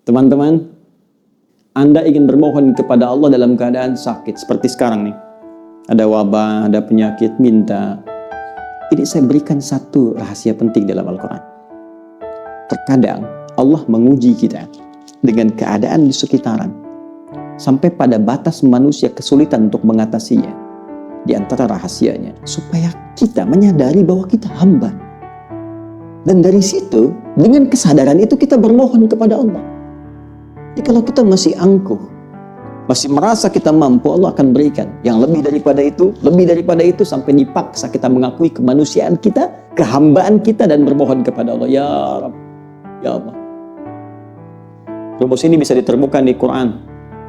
Teman-teman, Anda ingin bermohon kepada Allah dalam keadaan sakit seperti sekarang nih. Ada wabah, ada penyakit, minta. Ini saya berikan satu rahasia penting dalam Al-Quran. Terkadang Allah menguji kita dengan keadaan di sekitaran sampai pada batas manusia kesulitan untuk mengatasinya. Di antara rahasianya supaya kita menyadari bahwa kita hamba. Dan dari situ, dengan kesadaran itu kita bermohon kepada Allah. Jadi kalau kita masih angkuh, masih merasa kita mampu, Allah akan berikan yang lebih daripada itu sampai dipaksa kita mengakui kemanusiaan kita, kehambaan kita dan bermohon kepada Allah. Ya Rabb, ya Allah. Rumus ini bisa ditemukan di Quran.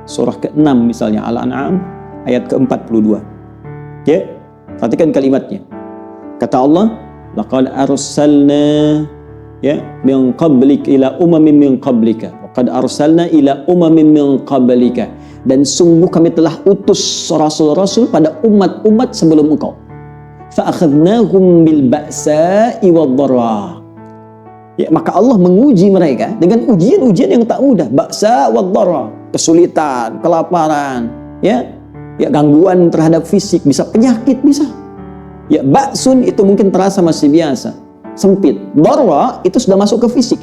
Surah ke-6 misalnya, Al-An'am ayat ke-42. Ya, perhatikan kalimatnya. Kata Allah, laqad arsalna min qablik ila umamin min qablika. Laqad arsalna ila umamin min qablika. Dan sungguh kami telah utus rasul-rasul pada umat-umat sebelum engkau. Fa akhadnahum bil ba'sa'i wad-dharra. Ya, maka Allah menguji mereka dengan ujian-ujian yang tak mudah. Ba'sa wad-dharra, kesulitan, kelaparan, ya gangguan terhadap fisik, bisa penyakit, bisa. Ya, ba'sun itu mungkin terasa masih biasa, sempit. Dharra itu sudah masuk ke fisik.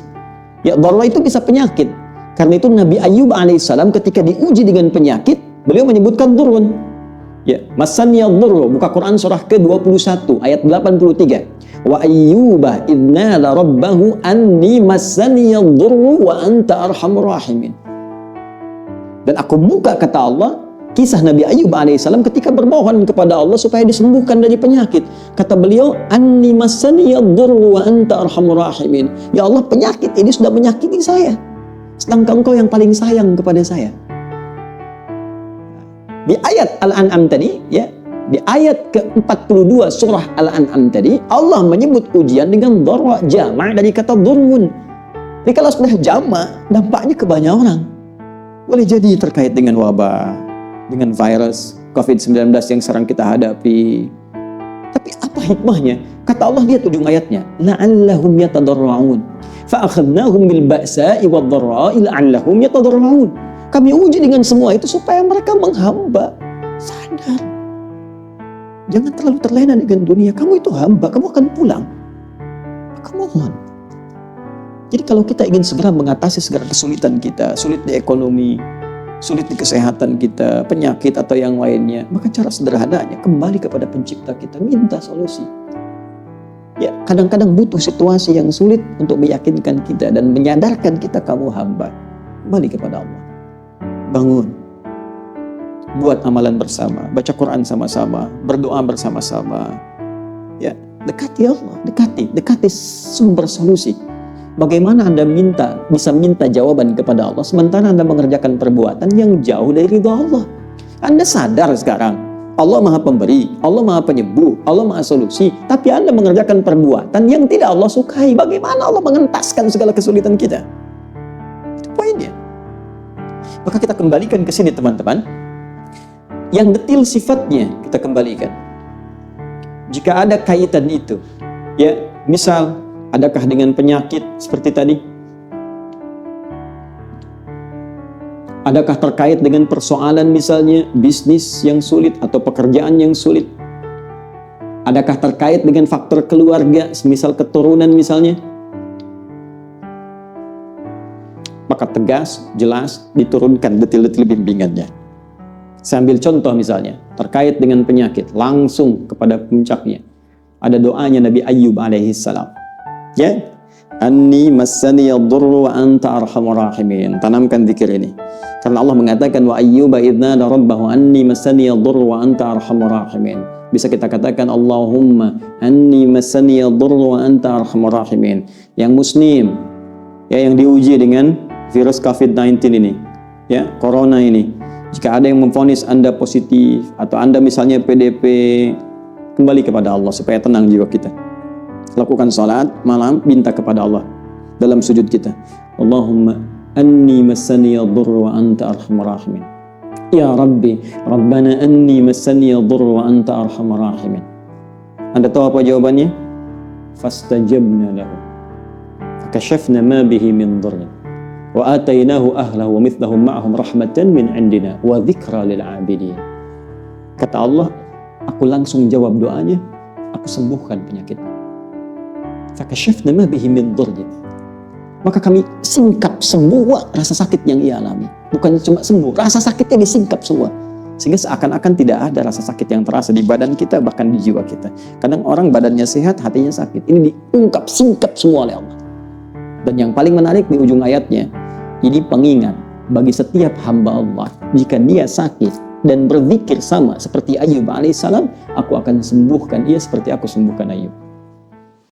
Ya, dharra itu bisa penyakit. Karena itu Nabi Ayyub alaihissalam ketika diuji dengan penyakit, beliau menyebutkan durun. Ya, masaniya dhurru, buka Quran surah ke-21 ayat 83. Wa ayyuba idnala rabbahu anni masaniya dhurru wa anta arhamur rahimin. Dan aku buka, kata Allah, kisah Nabi Ayyub alaihissalam ketika bermohon kepada Allah supaya disembuhkan dari penyakit. Kata beliau, anni masaniya dhurru wa anta arhamur rahimin. Ya Allah, penyakit ini sudah menyakiti saya, sedangkan Engkau yang paling sayang kepada saya. Di ayat Al-An'am tadi, ya, di ayat ke-42 surah Al-An'am tadi, Allah menyebut ujian dengan dharra, jama' dari kata dhurrun. Jadi kalau sudah jama', dampaknya ke banyak orang. Boleh jadi terkait dengan wabah, dengan virus COVID-19 yang sekarang kita hadapi. Tapi apa hikmahnya? Kata Allah, lihat ujung ayatnya, la'allahum yatadarra'un fa akhadnahum bil ba'sa'i wad-dharra'i la'allahum yatadarra'un. Kami uji dengan semua itu supaya mereka menghamba, sadar. Jangan terlalu terlena dengan dunia. Kamu itu hamba, kamu akan pulang. Maka mohon. Jadi kalau kita ingin segera mengatasi segala kesulitan kita, sulit di ekonomi, sulit di kesehatan kita, penyakit atau yang lainnya, maka cara sederhananya kembali kepada pencipta kita, minta solusi. Ya, kadang-kadang butuh situasi yang sulit untuk meyakinkan kita dan menyadarkan kita kamu hamba. Kembali kepada Allah. Bangun. Buat amalan bersama, baca Quran sama-sama, berdoa bersama-sama. Ya, dekati Allah, dekati sumber solusi. Bagaimana Anda bisa minta jawaban kepada Allah sementara Anda mengerjakan perbuatan yang jauh dari ridha Allah? Anda sadar sekarang Allah Maha Pemberi, Allah Maha Penyembuh, Allah Maha Solusi, tapi Anda mengerjakan perbuatan yang tidak Allah sukai. Bagaimana Allah mengentaskan segala kesulitan kita? Itu poinnya. Maka kita kembalikan ke sini, teman-teman. Yang detil sifatnya kita kembalikan. Jika ada kaitan itu, ya, misal adakah dengan penyakit seperti tadi? Adakah terkait dengan persoalan misalnya bisnis yang sulit atau pekerjaan yang sulit? Adakah terkait dengan faktor keluarga, semisal keturunan misalnya? Maka tegas, jelas, diturunkan detil-detil bimbingannya. Saya ambil contoh misalnya, terkait dengan penyakit, langsung kepada puncaknya. Ada doanya Nabi Ayyub alaihissalam. Ya, anni massaniya dhurru wa anta arhamur rahimin. Tanamkan zikir ini. Karena Allah mengatakan wa ayyuba idnada rabbahu anni massaniya dhurru wa anta arhamur rahimin. Bisa kita katakan Allahumma anni massaniya dhurru wa anta arhamur rahimin. Yang muslim, ya, yang diuji dengan virus COVID-19 ini, ya, corona ini. Jika ada yang memvonis Anda positif atau Anda misalnya PDP, kembali kepada Allah supaya tenang jiwa kita. Lakukan salat malam, minta kepada Allah dalam sujud kita. Allahumma anni massaniya dhurru wa anta arhamur rahimin. Ya Rabbi, Rabbana anni massaniya dhurru wa anta arhamur rahimin. Anda tahu apa jawabannya? Fastajabna lahu. Fakashafna ma bihi min dhurrin wa Wa atainahu ahlahu wa mithlahum ma'ahum rahmatan min indina wa dzikra lil 'abidin. Kata Allah, aku langsung jawab doanya, aku sembuhkan penyakitnya. Fakashafna ma bihi min dhurrin. Maka kami singkap semua rasa sakit yang ia alami. Bukan cuma sembuh, rasa sakitnya disingkap semua. Sehingga seakan-akan tidak ada rasa sakit yang terasa di badan kita, bahkan di jiwa kita. Kadang orang badannya sehat, hatinya sakit. Ini diungkap, singkap semua oleh Allah. Dan yang paling menarik di ujung ayatnya, ini pengingat bagi setiap hamba Allah. Jika dia sakit dan berzikir sama seperti Ayyub alaihissalam, aku akan sembuhkan ia seperti aku sembuhkan Ayyub.